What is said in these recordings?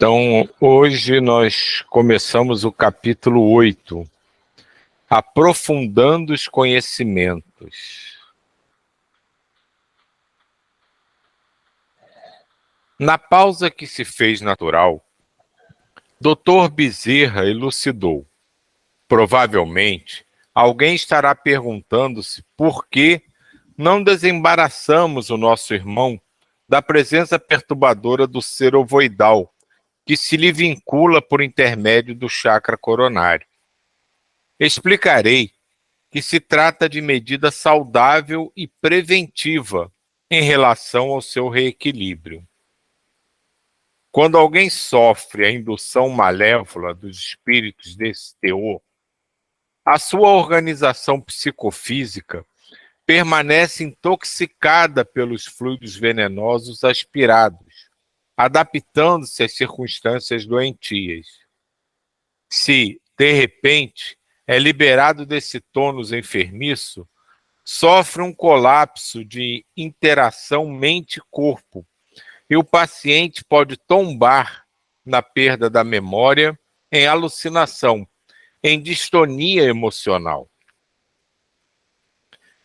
Então, hoje nós começamos o capítulo 8, aprofundando os conhecimentos. Na pausa que se fez natural, Dr. Bezerra elucidou. Provavelmente, alguém estará perguntando-se por que não desembaraçamos o nosso irmão da presença perturbadora do ser ovoidal, que se lhe vincula por intermédio do chakra coronário. Explicarei que se trata de medida saudável e preventiva em relação ao seu reequilíbrio. Quando alguém sofre a indução malévola dos espíritos desse teor, a sua organização psicofísica permanece intoxicada pelos fluidos venenosos aspirados, adaptando-se às circunstâncias doentias. Se, de repente, é liberado desse tônus enfermiço, sofre um colapso de interação mente-corpo e o paciente pode tombar na perda da memória, em alucinação, em distonia emocional.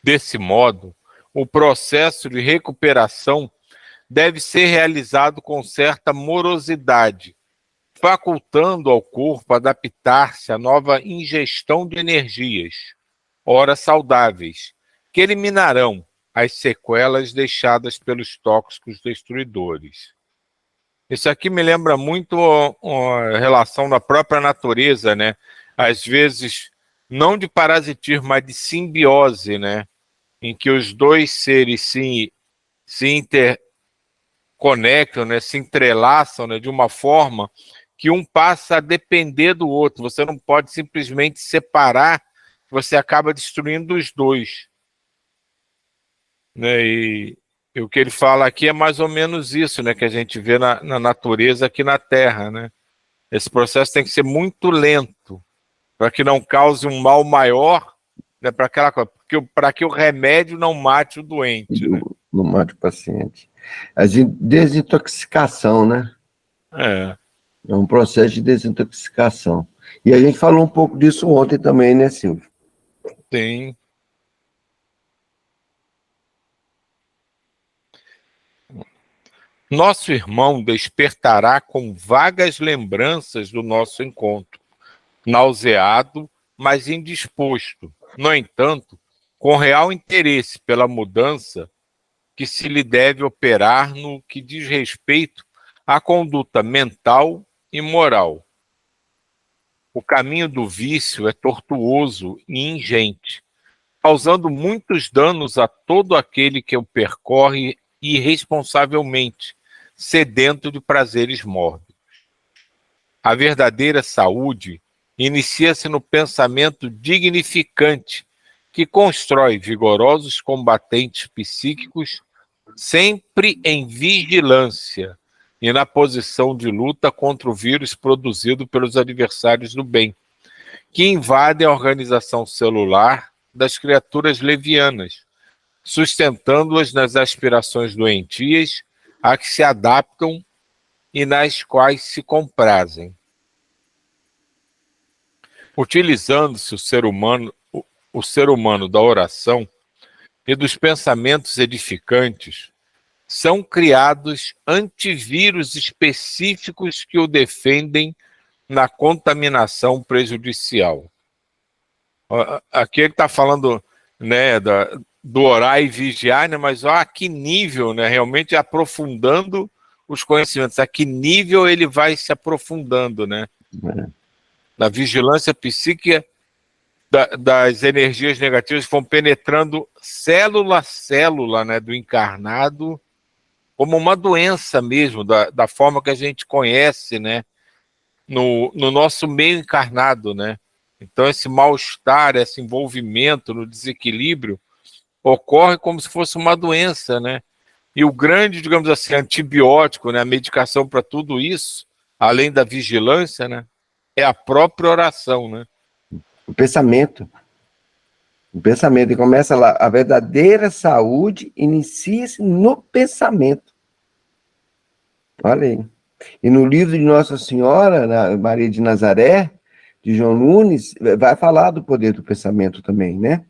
Desse modo, o processo de recuperação deve ser realizado com certa morosidade, facultando ao corpo adaptar-se à nova ingestão de energias, ora saudáveis, que eliminarão as sequelas deixadas pelos tóxicos destruidores. Isso aqui me lembra muito a relação da própria natureza, né? Às vezes, não de parasitismo, mas de simbiose, né? Em que os dois seres se interconectam, né? Se entrelaçam, né? De uma forma que um passa a depender do outro. Você não pode simplesmente separar, você acaba destruindo os dois. Né? E o que ele fala aqui é mais ou menos isso, né? Que a gente vê na natureza aqui na Terra, né? Esse processo tem que ser muito lento, para que não cause um mal maior, né? Para que o remédio não mate o doente. Né? Não mate o paciente. A desintoxicação, né? É um processo de desintoxicação. E a gente falou um pouco disso ontem também, né, Silvio? Sim. Nosso irmão despertará com vagas lembranças do nosso encontro, nauseado, mas indisposto. No entanto, com real interesse pela mudança que se lhe deve operar no que diz respeito à conduta mental e moral. O caminho do vício é tortuoso e ingente, causando muitos danos a todo aquele que o percorre irresponsavelmente, sedento de prazeres mórbidos. A verdadeira saúde inicia-se no pensamento dignificante que constrói vigorosos combatentes psíquicos sempre em vigilância e na posição de luta contra o vírus produzido pelos adversários do bem, que invadem a organização celular das criaturas levianas, sustentando-as nas aspirações doentias a que se adaptam e nas quais se comprazem. Utilizando-se o ser humano da oração e dos pensamentos edificantes, são criados antivírus específicos que o defendem na contaminação prejudicial. Aqui ele está falando, né, do orar e vigiar, né, mas a que nível, né, realmente aprofundando os conhecimentos, a que nível ele vai se aprofundando, né? Na vigilância psíquica das energias negativas que vão penetrando célula a célula, né, do encarnado, como uma doença mesmo, da forma que a gente conhece, né, no nosso meio encarnado, né? Então esse mal-estar, esse envolvimento no desequilíbrio ocorre como se fosse uma doença, né? E o grande, digamos assim, antibiótico, né, a medicação para tudo isso, além da vigilância, né, é a própria oração, né? O pensamento. O pensamento. E começa lá, a verdadeira saúde inicia-se no pensamento. Olha aí. E no livro de Nossa Senhora, Maria de Nazaré, de João Nunes, vai falar do poder do pensamento também, né?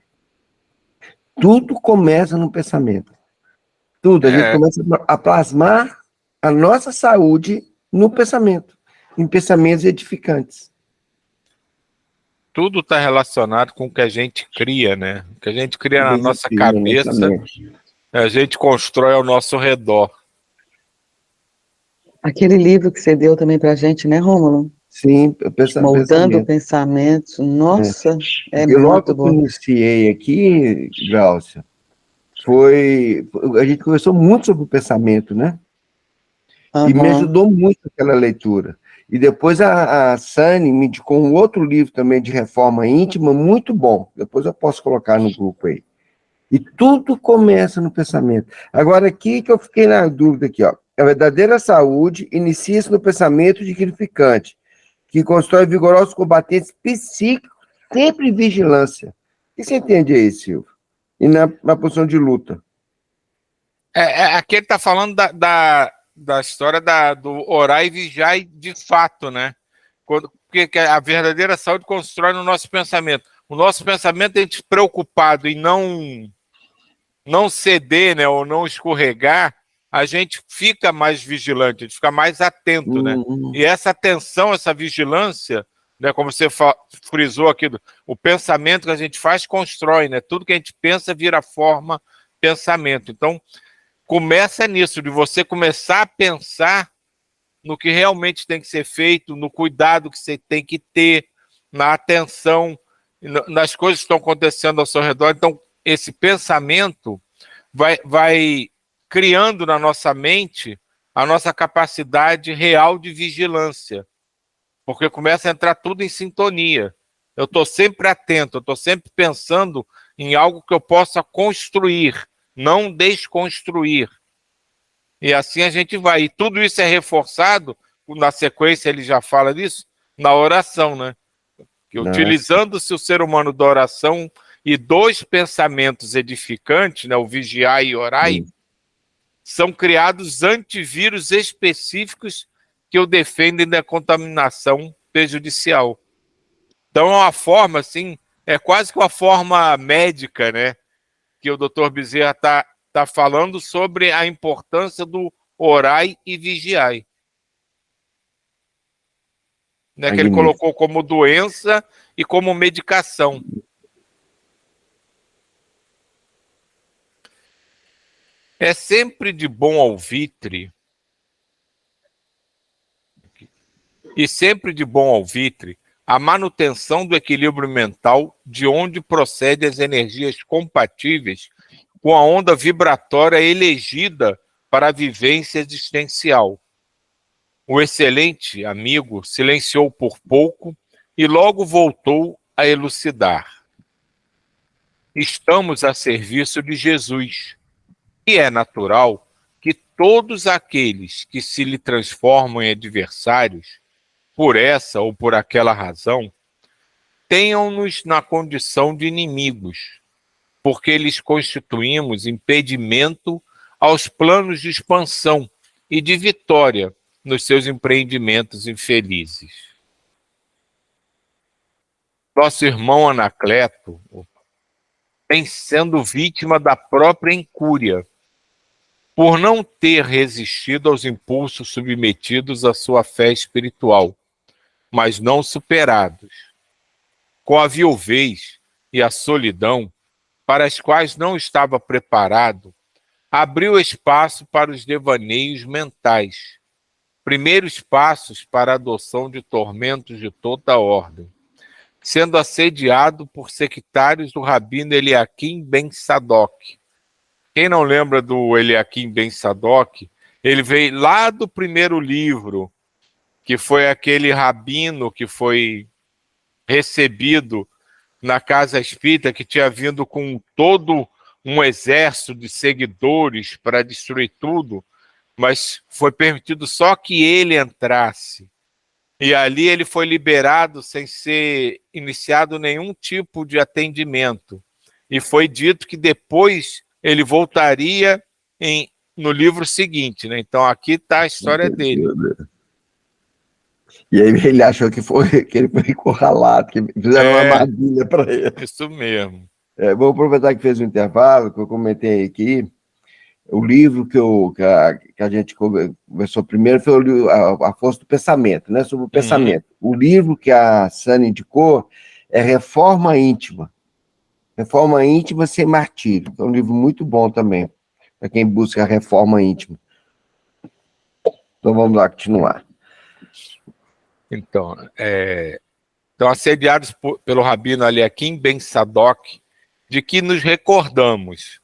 Tudo começa no pensamento. Tudo. A gente começa a plasmar a nossa saúde no pensamento, em pensamentos edificantes. Tudo está relacionado com o que a gente cria, né? O que a gente cria na nossa cria cabeça, a gente constrói ao nosso redor. Aquele livro que você deu também para a gente, né, Rômulo? Sim, Moldando pensamentos. Nossa, eu logo que iniciei aqui, Glaucia, a gente conversou muito sobre o pensamento, né? E me ajudou muito aquela leitura. E depois a Sani me indicou um outro livro também de reforma íntima, muito bom. Depois eu posso colocar no grupo aí. E tudo começa no pensamento. Agora, aqui que eu fiquei na dúvida aqui, ó. A verdadeira saúde inicia-se no pensamento dignificante, que constrói vigorosos combatentes psíquicos, sempre em vigilância. O que você entende aí, Silvio? E na posição de luta? Aqui ele está falando da história do orar e vigiar de fato, né? Porque a verdadeira saúde constrói no nosso pensamento. O nosso pensamento é a gente preocupado em não ceder, né, ou não escorregar, a gente fica mais vigilante, a gente fica mais atento, né? E essa atenção, essa vigilância, né, como você frisou aqui, o pensamento que a gente faz constrói, né? Tudo que a gente pensa vira forma, pensamento. Então, começa nisso, de você começar a pensar no que realmente tem que ser feito, no cuidado que você tem que ter, na atenção, nas coisas que estão acontecendo ao seu redor. Então, esse pensamento vai criando na nossa mente a nossa capacidade real de vigilância, porque começa a entrar tudo em sintonia. Eu estou sempre atento, eu estou sempre pensando em algo que eu possa construir, não desconstruir. E assim a gente vai. E tudo isso é reforçado, na sequência ele já fala disso, na oração, né? Que utilizando-se o ser humano da oração e dos pensamentos edificantes, né, o vigiar e orar, são criados antivírus específicos que o defendem da contaminação prejudicial. Então é uma forma, assim, é quase que uma forma médica, né, que o Dr. Bezerra está falando sobre a importância do orai e vigiai. Né, que ele colocou como doença e como medicação. É sempre de bom alvitre a manutenção do equilíbrio mental, de onde procedem as energias compatíveis com a onda vibratória elegida para a vivência existencial. O excelente amigo silenciou por pouco e logo voltou a elucidar. Estamos a serviço de Jesus, e é natural que todos aqueles que se lhe transformam em adversários, por essa ou por aquela razão, tenham-nos na condição de inimigos, porque lhes constituímos impedimento aos planos de expansão e de vitória nos seus empreendimentos infelizes. Nosso irmão Anacleto vem sendo vítima da própria incúria, por não ter resistido aos impulsos submetidos à sua fé espiritual, mas não superados, com a viuvez e a solidão, para as quais não estava preparado, abriu espaço para os devaneios mentais, primeiros passos para a adoção de tormentos de toda ordem, sendo assediado por sectários do Rabino Eliakim Ben Sadoc. Quem não lembra do Eliakim Ben Sadoc, ele veio lá do primeiro livro, que foi aquele rabino que foi recebido na Casa Espírita, que tinha vindo com todo um exército de seguidores para destruir tudo, mas foi permitido só que ele entrasse. E ali ele foi liberado sem ser iniciado nenhum tipo de atendimento. E foi dito que depois ele voltaria no livro seguinte, né? Então aqui está a história dele. E aí ele achou que ele foi encurralado, que fizeram uma armadilha para ele. Isso mesmo. Vou aproveitar que fez o intervalo, que eu comentei aqui. O livro que a gente conversou primeiro foi a Força do Pensamento, né? Sobre o pensamento. O livro que a Sânia indicou é Reforma Íntima. Reforma Íntima Sem Martírio. É um livro muito bom também, para quem busca a reforma íntima. Então vamos lá continuar. Então, assediados pelo Rabino Eliakim Ben Sadoc, de que nos recordamos.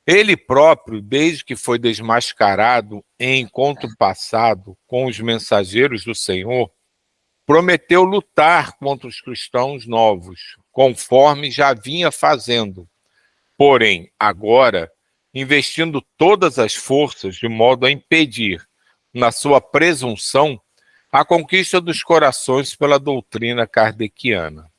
Ele próprio, desde que foi desmascarado em encontro passado com os mensageiros do Senhor, prometeu lutar contra os cristãos novos, conforme já vinha fazendo. Porém, agora, investindo todas as forças de modo a impedir, na sua presunção, a conquista dos corações pela doutrina kardeciana.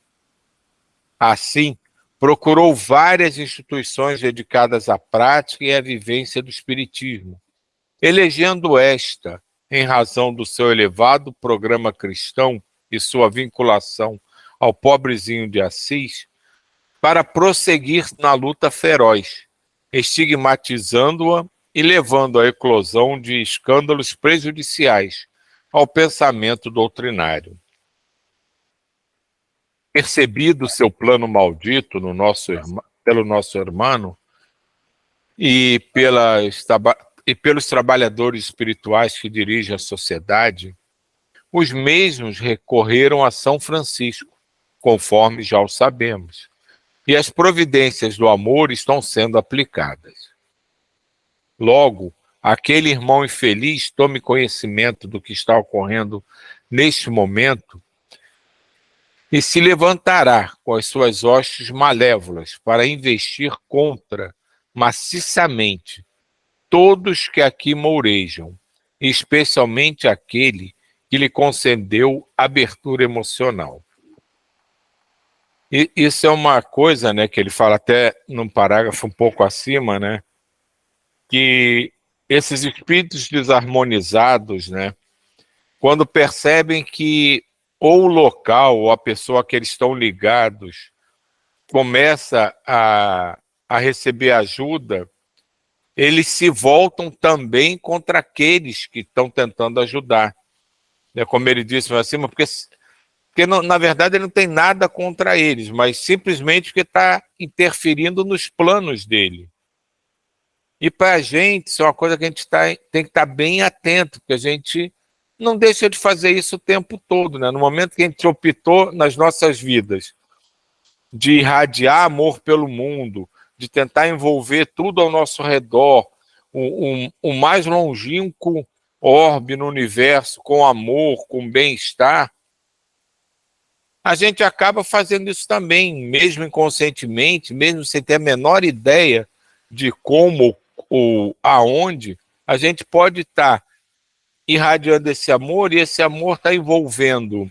Assim, procurou várias instituições dedicadas à prática e à vivência do espiritismo, elegendo esta, em razão do seu elevado programa cristão e sua vinculação ao pobrezinho de Assis, para prosseguir na luta feroz, estigmatizando-a e levando à eclosão de escândalos prejudiciais ao pensamento doutrinário. Percebido seu plano maldito pelo nosso irmão e pelos trabalhadores espirituais que dirigem a sociedade, os mesmos recorreram a São Francisco, conforme já o sabemos, e as providências do amor estão sendo aplicadas. Logo, aquele irmão infeliz tome conhecimento do que está ocorrendo neste momento e se levantará com as suas hostes malévolas para investir contra, maciçamente, todos que aqui mourejam, especialmente aquele que lhe concedeu abertura emocional. E isso é uma coisa, né, que ele fala até num parágrafo um pouco acima, né, que esses espíritos desarmonizados, né, quando percebem que ou o local ou a pessoa a que eles estão ligados começa a receber ajuda, eles se voltam também contra aqueles que estão tentando ajudar. Como ele disse acima, porque não, na verdade ele não tem nada contra eles, mas simplesmente porque está interferindo nos planos dele. E para a gente, isso é uma coisa que a gente tem que estar bem atento, porque a gente não deixa de fazer isso o tempo todo, né? No momento que a gente optou nas nossas vidas de irradiar amor pelo mundo, de tentar envolver tudo ao nosso redor, o mais longínquo orbe no universo, com amor, com bem-estar, a gente acaba fazendo isso também, mesmo inconscientemente, mesmo sem ter a menor ideia de como ou aonde, a gente pode estar irradiando esse amor, e esse amor está envolvendo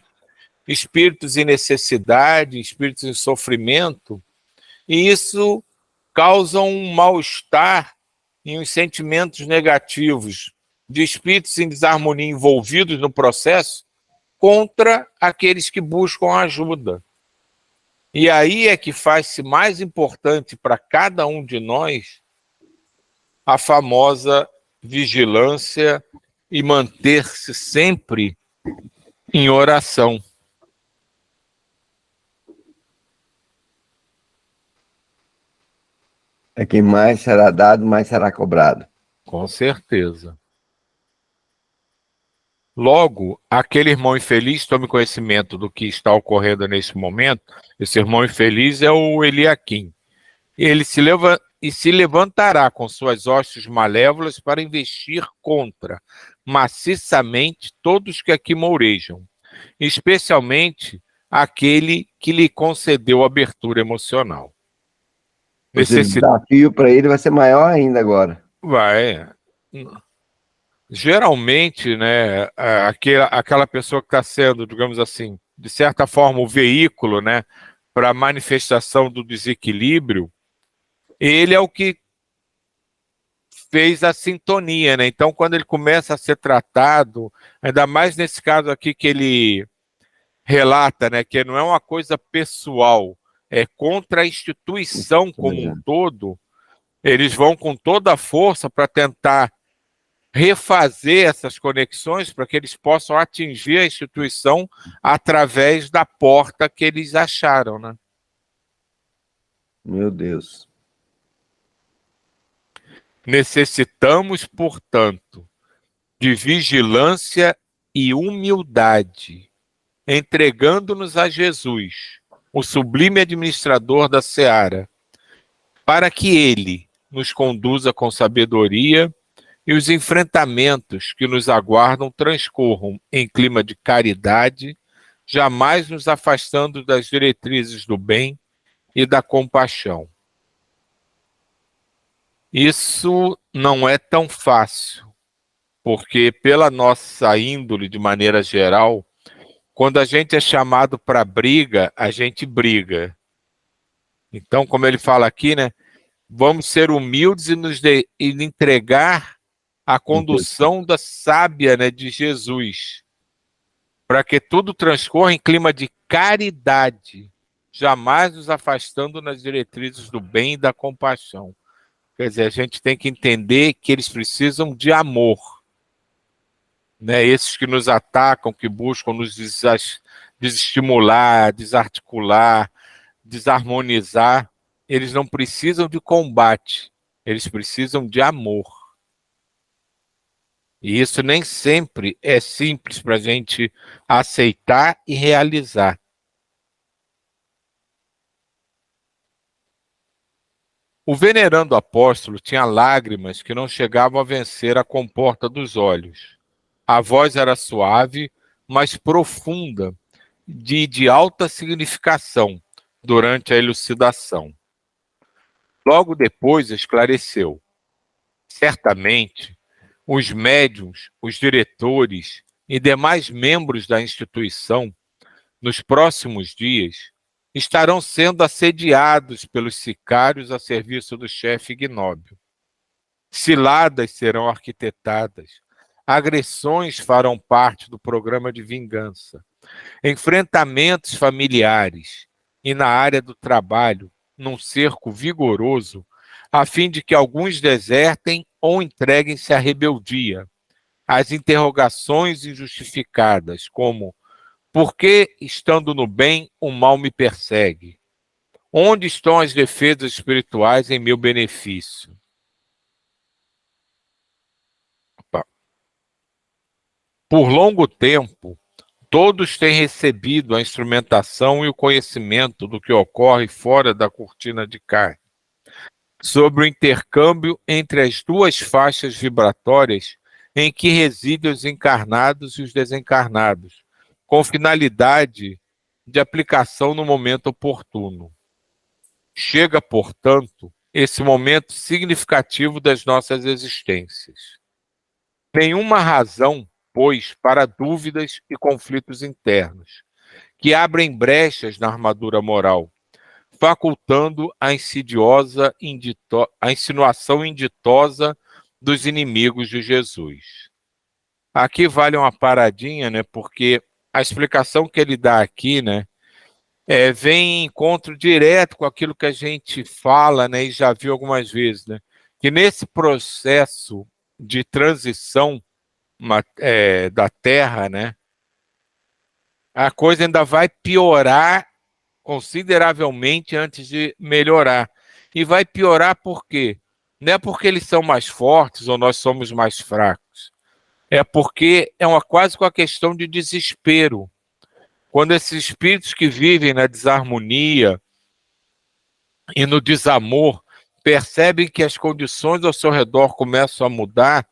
espíritos em necessidade, espíritos em sofrimento, e isso causa um mal-estar e uns sentimentos negativos de espíritos em desarmonia envolvidos no processo contra aqueles que buscam ajuda. E aí é que faz-se mais importante para cada um de nós a famosa vigilância e manter-se sempre em oração. É quem mais será dado, mais será cobrado. Com certeza. Logo, aquele irmão infeliz tome conhecimento do que está ocorrendo nesse momento. Esse irmão infeliz é o Eliakim. Ele se levantará com suas hostes malévolas para investir contra, maciçamente, todos que aqui mourejam, especialmente aquele que lhe concedeu abertura emocional. O desafio para ele vai ser maior ainda agora. Vai. Geralmente, né, aquela pessoa que está sendo, digamos assim, de certa forma, o veículo, né, para a manifestação do desequilíbrio, ele é o que fez a sintonia, né? Então, quando ele começa a ser tratado, ainda mais nesse caso aqui que ele relata, né, que não é uma coisa pessoal, é contra a instituição como um todo, eles vão com toda a força para tentar refazer essas conexões para que eles possam atingir a instituição através da porta que eles acharam, né? Meu Deus. Necessitamos, portanto, de vigilância e humildade, entregando-nos a Jesus, o sublime administrador da seara, para que ele nos conduza com sabedoria e os enfrentamentos que nos aguardam transcorram em clima de caridade, jamais nos afastando das diretrizes do bem e da compaixão. Isso não é tão fácil, porque pela nossa índole, de maneira geral, quando a gente é chamado para briga, a gente briga. Então, como ele fala aqui, né, vamos ser humildes e entregar a condução da sábia, né, de Jesus, para que tudo transcorra em clima de caridade, jamais nos afastando nas diretrizes do bem e da compaixão. Quer dizer, a gente tem que entender que eles precisam de amor, né? Esses que nos atacam, que buscam nos desestimular, desarticular, desarmonizar, eles não precisam de combate, eles precisam de amor. E isso nem sempre é simples para a gente aceitar e realizar. O venerando apóstolo tinha lágrimas que não chegavam a vencer a comporta dos olhos. A voz era suave, mas profunda, de alta significação durante a elucidação. Logo depois esclareceu. Certamente, os médiuns, os diretores e demais membros da instituição, nos próximos dias, estarão sendo assediados pelos sicários a serviço do chefe ignóbil. Ciladas serão arquitetadas, agressões farão parte do programa de vingança, enfrentamentos familiares e na área do trabalho, num cerco vigoroso, a fim de que alguns desertem ou entreguem-se à rebeldia. As interrogações injustificadas, como: por que, estando no bem, o mal me persegue? Onde estão as defesas espirituais em meu benefício? Por longo tempo, todos têm recebido a instrumentação e o conhecimento do que ocorre fora da cortina de carne, sobre o intercâmbio entre as duas faixas vibratórias em que residem os encarnados e os desencarnados, com finalidade de aplicação no momento oportuno. Chega, portanto, esse momento significativo das nossas existências. Nenhuma razão, pois, para dúvidas e conflitos internos, que abrem brechas na armadura moral, facultando a insinuação inditosa dos inimigos de Jesus. Aqui vale uma paradinha, né? Porque a explicação que ele dá aqui, né, vem em encontro direto com aquilo que a gente fala, né, e já viu algumas vezes, né, que nesse processo de transição da Terra, né, a coisa ainda vai piorar consideravelmente antes de melhorar. E vai piorar por quê? Não é porque eles são mais fortes ou nós somos mais fracos. É porque quase com a questão de desespero. Quando esses espíritos que vivem na desarmonia e no desamor percebem que as condições ao seu redor começam a mudar,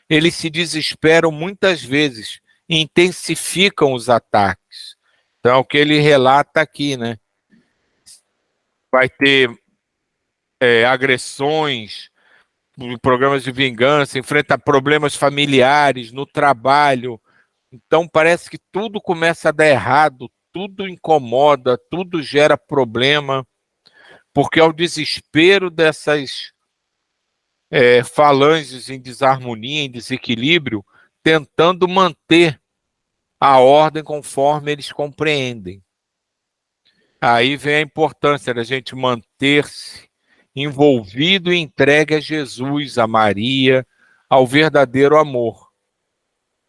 eles se desesperam muitas vezes e intensificam os ataques. Então, é o que ele relata aqui, né? Vai ter agressões, programas de vingança, enfrenta problemas familiares, no trabalho. Então, parece que tudo começa a dar errado, tudo incomoda, tudo gera problema, porque é o desespero dessas falanges em desarmonia, em desequilíbrio, tentando manter a ordem conforme eles compreendem. Aí vem a importância da gente manter-se envolvido e entregue a Jesus, a Maria, ao verdadeiro amor.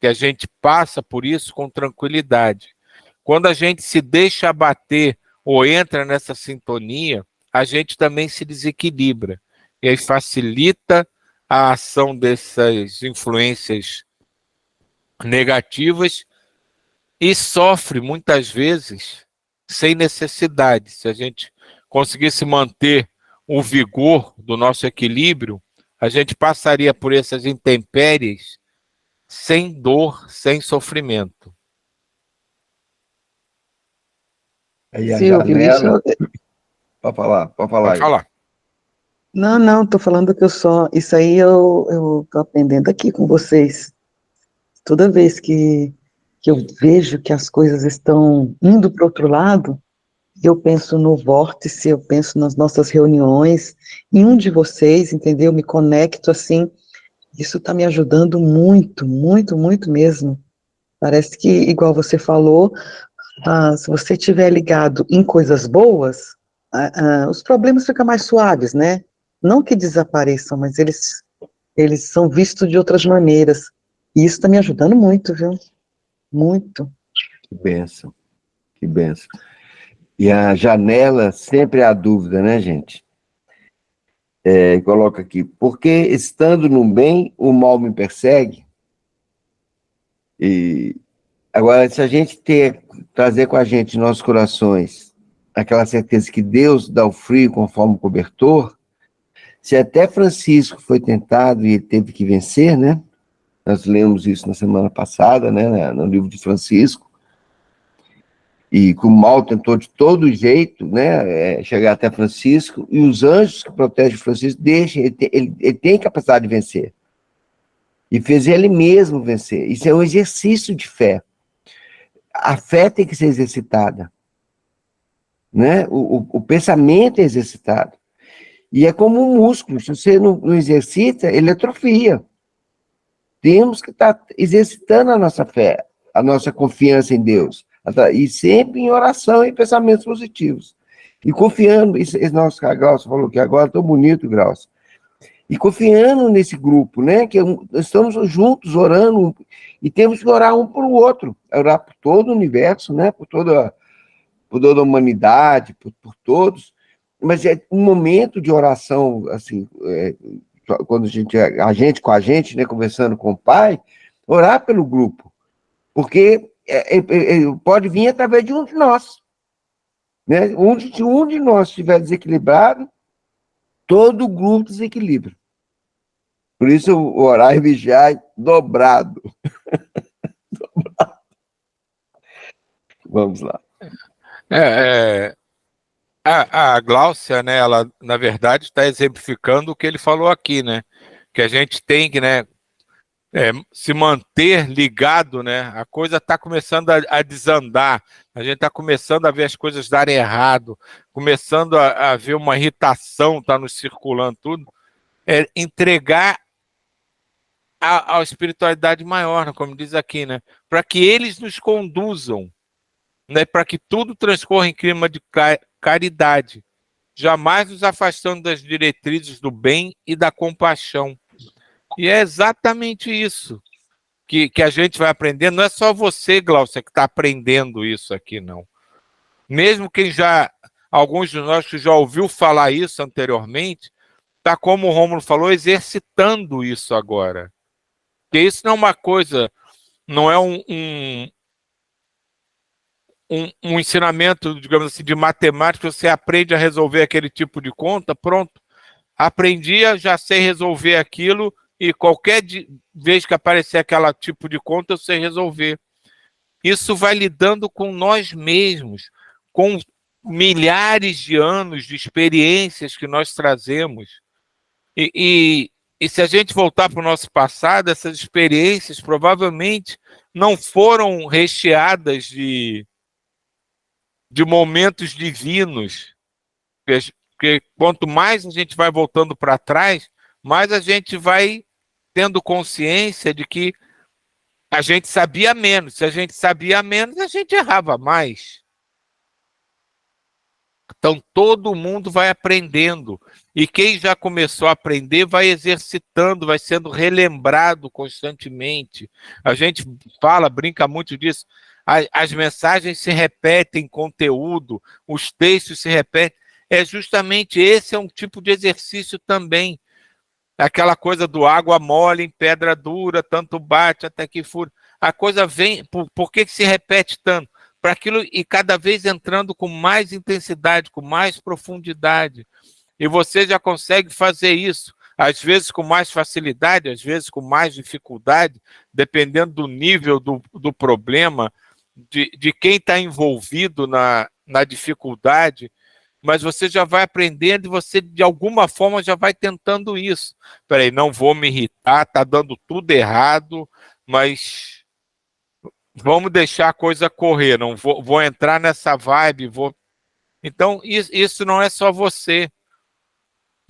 Que a gente passa por isso com tranquilidade. Quando a gente se deixa abater ou entra nessa sintonia, a gente também se desequilibra. E aí facilita a ação dessas influências negativas e sofre muitas vezes sem necessidade. Se a gente conseguisse manter o vigor do nosso equilíbrio, a gente passaria por essas intempéries sem dor, sem sofrimento. Aí a Silvio, janela... Pode falar. Pode falar. Não, estou falando que isso aí eu estou aprendendo aqui com vocês. Toda vez que eu vejo que as coisas estão indo para o outro lado, eu penso no vórtice, eu penso nas nossas reuniões, em um de vocês, entendeu? Me conecto assim, isso está me ajudando muito, muito, muito mesmo. Parece que, igual você falou, se você estiver ligado em coisas boas, os problemas ficam mais suaves, né? Não que desapareçam, mas eles são vistos de outras maneiras. E isso está me ajudando muito, viu? Muito. Que bênção. Que bênção. E a janela sempre é a dúvida, né, gente? Coloca aqui, porque estando no bem, o mal me persegue? E agora, se a gente trazer com a gente, nossos corações, aquela certeza que Deus dá o frio conforme o cobertor, se até Francisco foi tentado e teve que vencer, né? Nós lemos isso na semana passada, né, no livro de Francisco, e que o mal tentou de todo jeito, né, chegar até Francisco, e os anjos que protegem Francisco ele tem capacidade de vencer. E fez ele mesmo vencer. Isso é um exercício de fé. A fé tem que ser exercitada, né? O pensamento é exercitado. E é como um músculo, se você não exercita, ele atrofia. Temos que estar exercitando a nossa fé, a nossa confiança em Deus, e sempre em oração e pensamentos positivos. E confiando, nosso Glaucio falou que agora tão bonito, Glaucio, e confiando nesse grupo, né, que estamos juntos orando, e temos que orar um por outro, orar por todo o universo, né, por toda a humanidade, por todos, mas é um momento de oração, assim, quando a gente com a gente, né, conversando com o Pai, orar pelo grupo, porque pode vir através de um de nós, né? Se um de nós estiver desequilibrado, todo o grupo desequilibra. Por isso, o orar e vigiar é dobrado. Dobrado. Vamos lá. A Gláucia, né, ela, na verdade, está exemplificando o que ele falou aqui, né? Que a gente tem que, né, se manter ligado, né? A coisa está começando a desandar, a gente está começando a ver as coisas darem errado, começando a ver uma irritação, está nos circulando tudo. Entregar a espiritualidade maior, né, como diz aqui, né? Para que eles nos conduzam, né? Para que tudo transcorra em clima de caridade, jamais nos afastando das diretrizes do bem e da compaixão. E é exatamente isso que a gente vai aprendendo. Não é só você, Glaucia, que está aprendendo isso aqui, não. Mesmo alguns de nós que já ouviu falar isso anteriormente, está, como o Rômulo falou, exercitando isso agora. Porque isso não é uma coisa, não é um ensinamento, digamos assim, de matemática, você aprende a resolver aquele tipo de conta, pronto. Aprendi, já sei resolver aquilo, e qualquer vez que aparecer aquele tipo de conta, eu sei resolver. Isso vai lidando com nós mesmos, com milhares de anos de experiências que nós trazemos. E se a gente voltar para o nosso passado, essas experiências provavelmente não foram recheadas de momentos divinos, porque quanto mais a gente vai voltando para trás, mais a gente vai tendo consciência de que a gente sabia menos. Se a gente sabia menos, a gente errava mais. Então, todo mundo vai aprendendo. E quem já começou a aprender vai exercitando, vai sendo relembrado constantemente. A gente fala, brinca muito disso. As mensagens se repetem, conteúdo, os textos se repetem. É justamente esse é um tipo de exercício também. Aquela coisa do água mole em pedra dura, tanto bate até que fura. A coisa vem... Por que se repete tanto? Para aquilo e cada vez entrando com mais intensidade, com mais profundidade. E você já consegue fazer isso, às vezes com mais facilidade, às vezes com mais dificuldade, dependendo do nível do problema, de quem está envolvido na dificuldade, mas você já vai aprendendo e você, de alguma forma, já vai tentando isso. Peraí, não vou me irritar, está dando tudo errado, mas... vamos deixar a coisa correr, não vou entrar nessa vibe, Então, isso não é só você.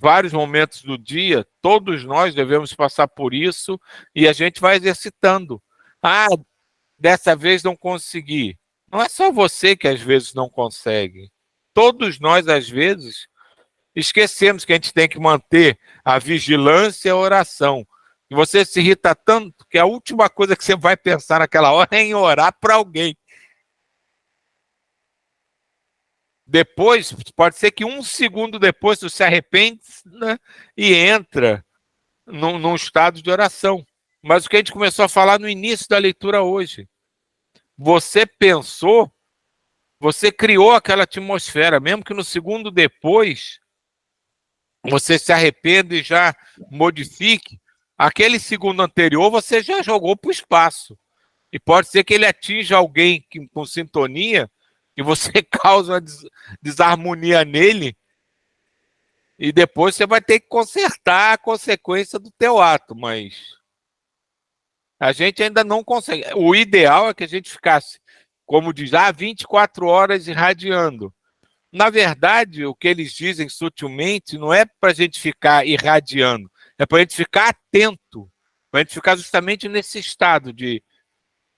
Vários momentos do dia, todos nós devemos passar por isso e a gente vai exercitando. Ah, dessa vez não consegui. Não é só você que às vezes não consegue. Todos nós, às vezes, esquecemos que a gente tem que manter a vigilância e a oração. E você se irrita tanto que a última coisa que você vai pensar naquela hora é em orar para alguém. Depois, pode ser que um segundo depois você se arrepende, né, e entra num estado de oração. Mas o que a gente começou a falar no início da leitura hoje. Você pensou, você criou aquela atmosfera, mesmo que no segundo depois você se arrependa e já modifique, aquele segundo anterior você já jogou para o espaço. E pode ser que ele atinja alguém com sintonia e você causa uma desarmonia nele e depois você vai ter que consertar a consequência do teu ato, mas a gente ainda não consegue. O ideal é que a gente ficasse, como diz, 24 horas irradiando. Na verdade, o que eles dizem sutilmente não é para a gente ficar irradiando, é para a gente ficar atento, para a gente ficar justamente nesse estado de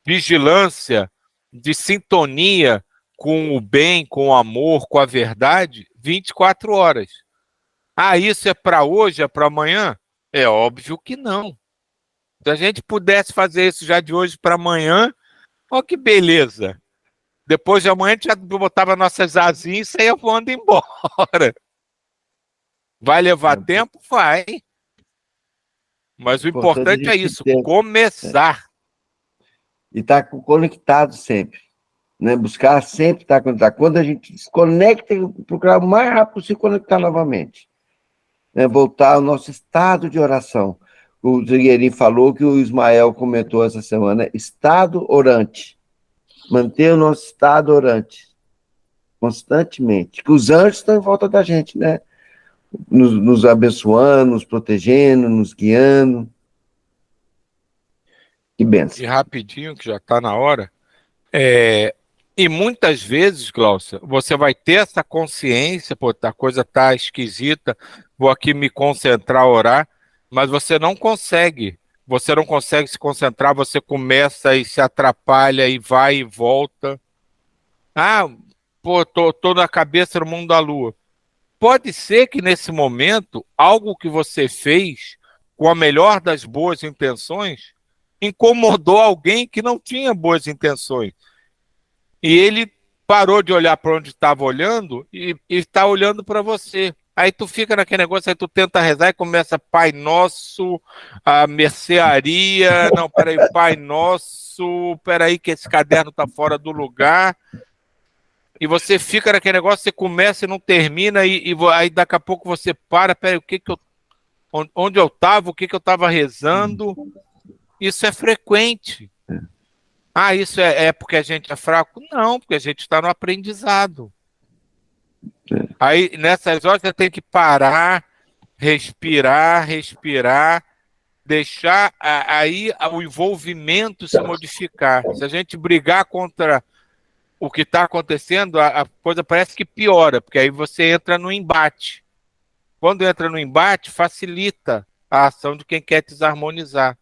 vigilância, de sintonia com o bem, com o amor, com a verdade, 24 horas. Ah, isso é para hoje, é para amanhã? É óbvio que não. Se a gente pudesse fazer isso já de hoje para amanhã, olha que beleza. Depois de amanhã a gente já botava nossas asinhas e saia voando embora. Vai levar tempo? Vai. Mas o importante é isso, começar. E estar conectado sempre. Né? Buscar sempre estar conectado. Quando a gente desconecta, procurar o mais rápido possível conectar novamente. Né? Voltar ao nosso estado de oração. O Trigueirinho falou que o Ismael comentou essa semana, estado orante. Manter o nosso estado orante. Constantemente. Que os anjos estão em volta da gente, né? Nos abençoando, nos protegendo, nos guiando. Que benção. E rapidinho, que já está na hora. E muitas vezes, Glaucia, você vai ter essa consciência, pô, a coisa está esquisita, vou aqui me concentrar, orar, mas você não consegue. Você não consegue se concentrar, você começa e se atrapalha e vai e volta. Ah, pô, tô na cabeça no mundo da lua. Pode ser que nesse momento, algo que você fez com a melhor das boas intenções incomodou alguém que não tinha boas intenções. E ele parou de olhar para onde estava olhando e está olhando para você. Aí tu fica naquele negócio, aí tu tenta rezar e começa Pai Nosso, a mercearia, não, peraí, Pai Nosso, peraí que esse caderno está fora do lugar. E você fica naquele negócio, você começa e não termina, aí daqui a pouco você para, peraí, onde eu estava, o que eu estava rezando. Isso é frequente. Ah, isso é porque a gente é fraco? Não, porque a gente está no aprendizado. Aí, nessas horas, você tem que parar, respirar, deixar aí o envolvimento se modificar. Se a gente brigar contra o que está acontecendo, a coisa parece que piora, porque aí você entra no embate. Quando entra no embate, facilita a ação de quem quer desarmonizar.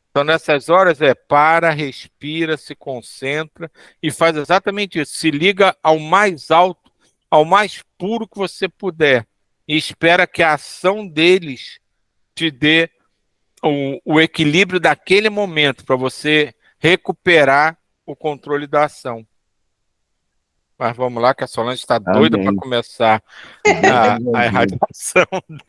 Então, nessas horas, para, respira, se concentra e faz exatamente isso. Se liga ao mais alto, ao mais puro que você puder. E espera que a ação deles te dê o equilíbrio daquele momento para você recuperar o controle da ação. Mas vamos lá, que a Solange está doida para começar a irradiação dele.